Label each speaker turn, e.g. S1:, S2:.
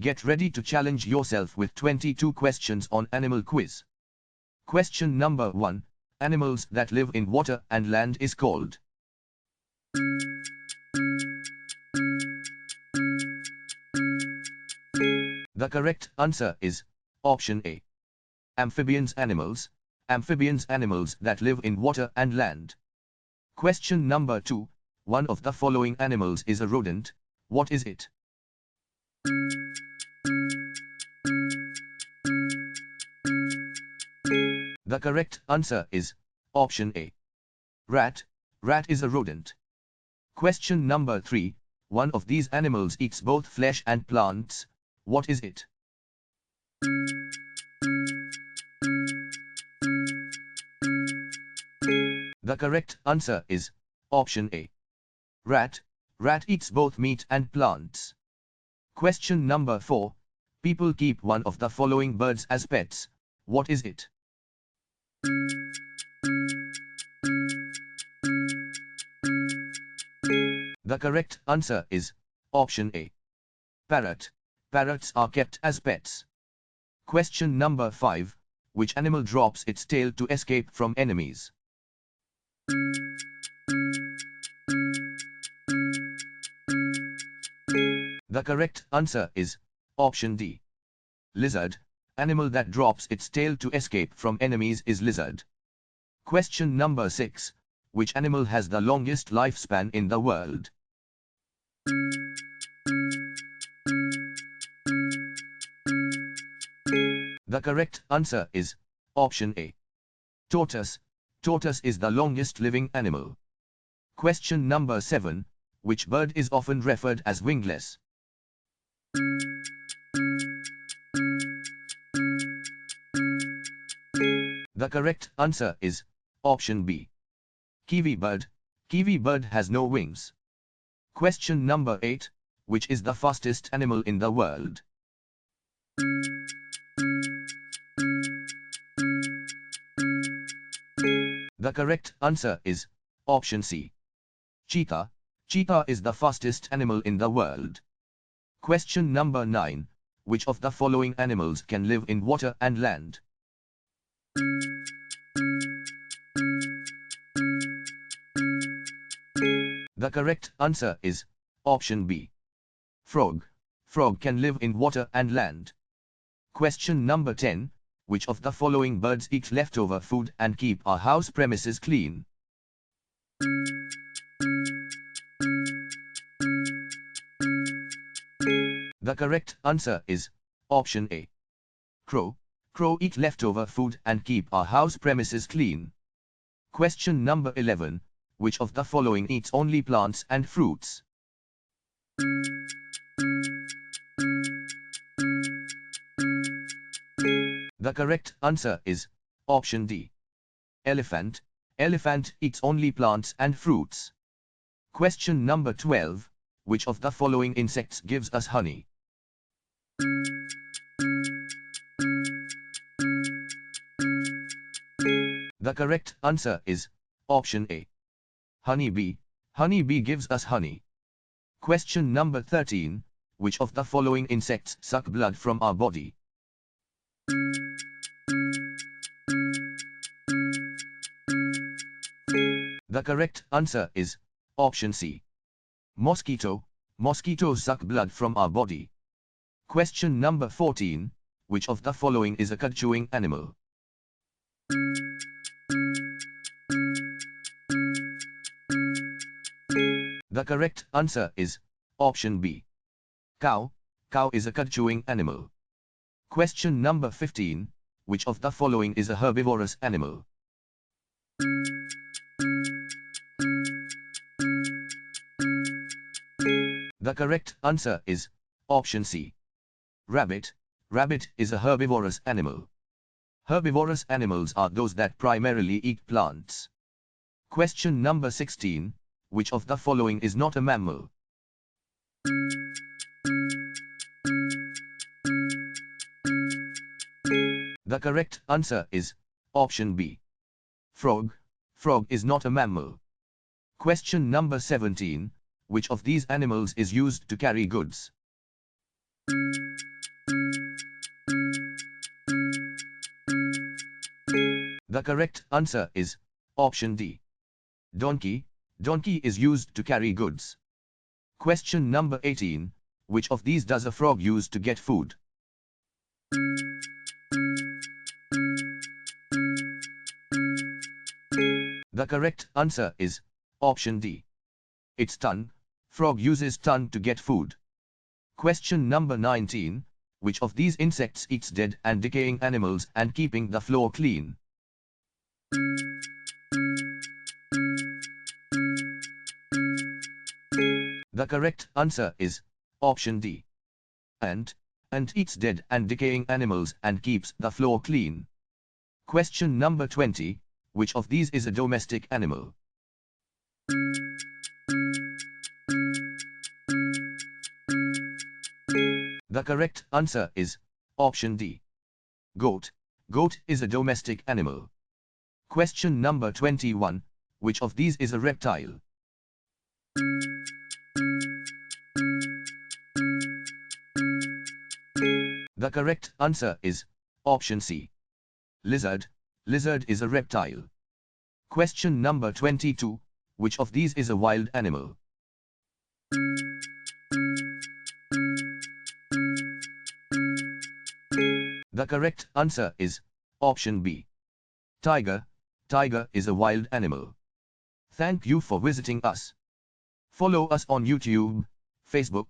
S1: Get ready to challenge yourself with 22 questions on animal quiz. Question number 1. Animals that live in water and land is called. The correct answer is option A. Amphibians animals. Amphibians animals that live in water and land. Question number 2. One of the following animals is a rodent. What is it? The correct answer is option A. Rat. Rat is a rodent. Question number 3. One of these animals eats both flesh and plants. What is it? The correct answer is option A. Rat. Rat eats both meat and plants. Question number 4. People keep one of the following birds as pets. What is it? The correct answer is option A. Parrot. Parrots are kept as pets. Question number 5. Which animal drops its tail to escape from enemies? The correct answer is option D. Lizard. Animal that drops its tail to escape from enemies is lizard. Question number 6. Which animal has the longest lifespan in the world? The correct answer is option A. Tortoise. Tortoise is the longest living animal. Question number 7. Which bird is often referred as wingless? The correct answer is option B. Kiwi bird. Kiwi bird has no wings. Question number 8. Which is the fastest animal in the world? The correct answer is option C. Cheetah. Cheetah is the fastest animal in the world. Question number 9. Which of the following animals can live in water and land? The correct answer is option B. Frog. Frog can live in water and land. Question number 10. Which of the following birds eat leftover food and keep our house premises clean? The correct answer is option A. Crow. Crow eat leftover food and keep our house premises clean. Question number 11. Which of the following eats only plants and fruits? The correct answer is option D. Elephant. Elephant eats only plants and fruits. Question number 12. Which of the following insects gives us honey? The correct answer is option A. Honeybee. Honeybee gives us honey. Question number 13. Which of the following insects suck blood from our body? The correct answer is option C. Mosquito. Mosquitoes suck blood from our body. Question number 14. Which of the following is a cud-chewing animal? The correct answer is option B. Cow. Cow is a cud-chewing animal. Question number 15. Which of the following is a herbivorous animal? The correct answer is option C. Rabbit. Rabbit is a herbivorous animal. Herbivorous animals are those that primarily eat plants. Question number 16. Which of the following is not a mammal? The correct answer is option B. Frog. Frog is not a mammal. Question number 17. Which of these animals is used to carry goods? The correct answer is option D. Donkey. Donkey is used to carry goods. Question number 18. Which of these does a frog use to get food? The correct answer is option D. Its tongue. Frog uses tongue to get food. Question number 19. Which of these insects eats dead and decaying animals and keeping the floor clean? The correct answer is option D. Ant. Ant eats dead and decaying animals and keeps the floor clean. Question number 20. Which of these is a domestic animal? The correct answer is option D. Goat. Goat is a domestic animal. Question number 21. Which of these is a reptile? The correct answer is option C. Lizard. Lizard is a reptile. Question number 22. Which of these is a wild animal? The correct answer is option B. Tiger. Tiger is a wild animal. Thank you for visiting us. Follow us on YouTube, Facebook,